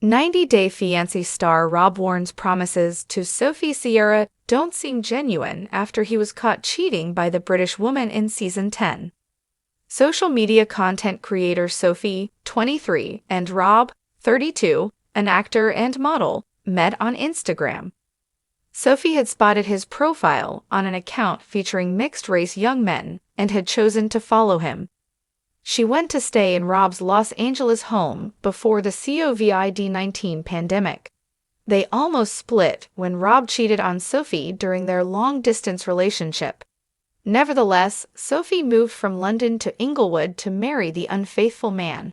90 Day Fiancé star Rob Warren's promises to Sophie Sierra don't seem genuine after he was caught cheating by the British woman in Season 10. Social media content creator Sophie, 23, and Rob, 32, an actor and model, met on Instagram. Sophie had spotted his profile on an account featuring mixed-race young men and had chosen to follow him. She went to stay in Rob's Los Angeles home before the COVID-19 pandemic. They almost split when Rob cheated on Sophie during their long-distance relationship. Nevertheless, Sophie moved from London to Inglewood to marry the unfaithful man.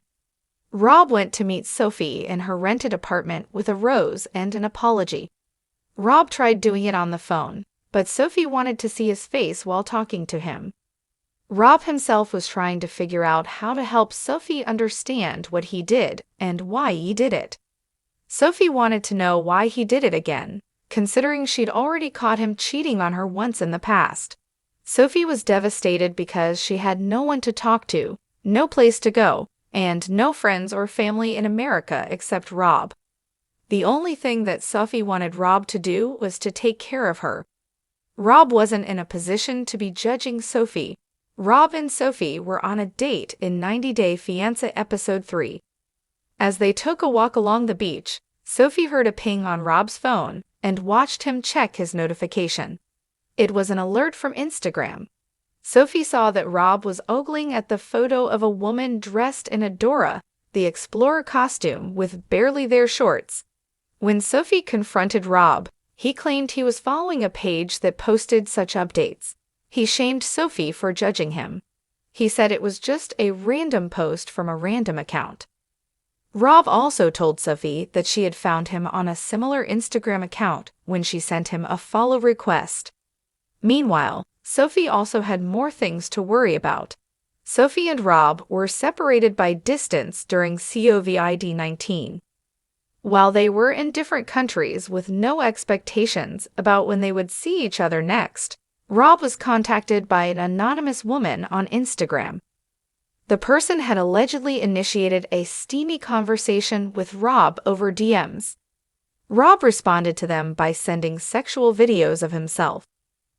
Rob went to meet Sophie in her rented apartment with a rose and an apology. Rob tried doing it on the phone, but Sophie wanted to see his face while talking to him. Rob himself was trying to figure out how to help Sophie understand what he did and why he did it. Sophie wanted to know why he did it again, considering she'd already caught him cheating on her once in the past. Sophie was devastated because she had no one to talk to, no place to go, and no friends or family in America except Rob. The only thing that Sophie wanted Rob to do was to take care of her. Rob wasn't in a position to be judging Sophie. Rob and Sophie were on a date in 90 Day Fiancé Episode 3. As they took a walk along the beach, Sophie heard a ping on Rob's phone and watched him check his notification. It was an alert from Instagram. Sophie saw that Rob was ogling at the photo of a woman dressed in a Dora, the Explorer costume with barely there shorts. When Sophie confronted Rob, he claimed he was following a page that posted such updates. He shamed Sophie for judging him. He said it was just a random post from a random account. Rob also told Sophie that she had found him on a similar Instagram account when she sent him a follow request. Meanwhile, Sophie also had more things to worry about. Sophie and Rob were separated by distance during COVID-19. While they were in different countries with no expectations about when they would see each other next, Rob was contacted by an anonymous woman on Instagram. The person had allegedly initiated a steamy conversation with Rob over DMs. Rob responded to them by sending sexual videos of himself.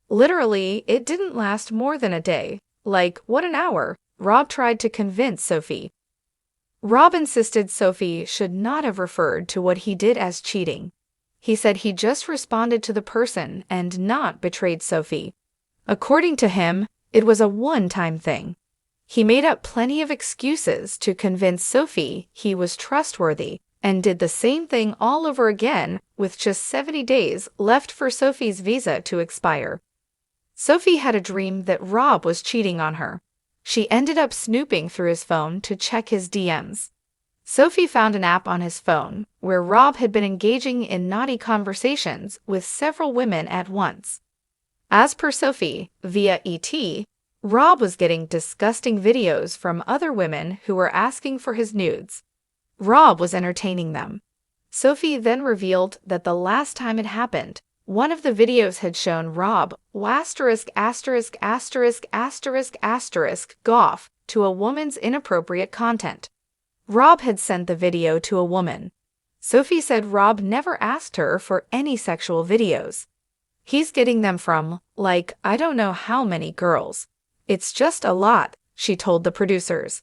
Literally, it didn't last more than a day. Like, what an hour, Rob tried to convince Sophie. Rob insisted Sophie should not have referred to what he did as cheating. He said he just responded to the person and not betrayed Sophie. According to him, it was a one-time thing. He made up plenty of excuses to convince Sophie he was trustworthy and did the same thing all over again with just 70 days left for Sophie's visa to expire. Sophie had a dream that Rob was cheating on her. She ended up snooping through his phone to check his DMs. Sophie found an app on his phone where Rob had been engaging in naughty conversations with several women at once. As per Sophie, via ET, Rob was getting disgusting videos from other women who were asking for his nudes. Rob was entertaining them. Sophie then revealed that the last time it happened, one of the videos had shown Rob ******** golf to a woman's inappropriate content. Rob had sent the video to a woman. Sophie said Rob never asked her for any sexual videos. He's getting them from, like, I don't know how many girls. It's just a lot, she told the producers.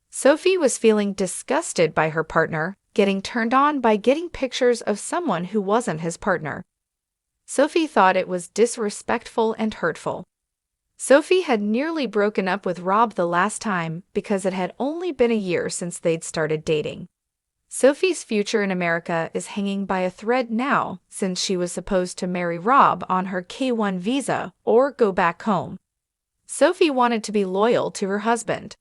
Sophie was feeling disgusted by her partner, getting turned on by getting pictures of someone who wasn't his partner. Sophie thought it was disrespectful and hurtful. Sophie had nearly broken up with Rob the last time because it had only been a year since they'd started dating. Sophie's future in America is hanging by a thread now since she was supposed to marry Rob on her K-1 visa or go back home. Sophie wanted to be loyal to her husband.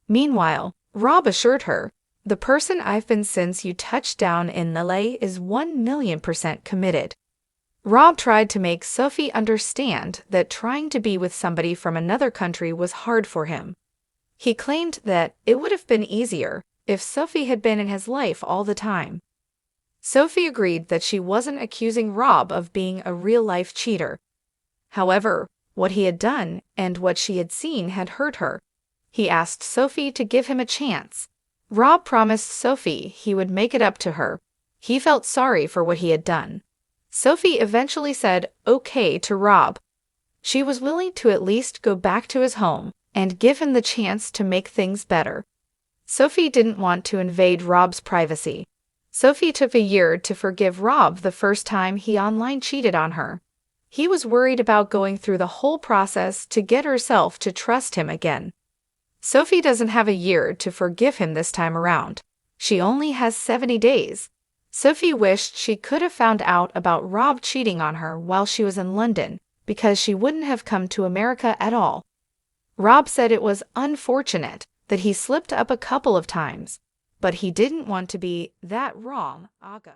Meanwhile, Rob assured her, "The person I've been since you touched down in LA is 1,000,000% committed." Rob tried to make Sophie understand that trying to be with somebody from another country was hard for him. He claimed that it would have been easier if Sophie had been in his life all the time. Sophie agreed that she wasn't accusing Rob of being a real-life cheater. However, what he had done and what she had seen had hurt her. He asked Sophie to give him a chance. Rob promised Sophie he would make it up to her. He felt sorry for what he had done. Sophie eventually said okay to Rob. She was willing to at least go back to his home and give him the chance to make things better. Sophie didn't want to invade Rob's privacy. Sophie took a year to forgive Rob the first time he online cheated on her. He was worried about going through the whole process to get herself to trust him again. Sophie doesn't have a year to forgive him this time around. She only has 70 days. Sophie wished she could have found out about Rob cheating on her while she was in London, because she wouldn't have come to America at all. Rob said it was unfortunate that he slipped up a couple of times, but he didn't want to be that wrong. Aga.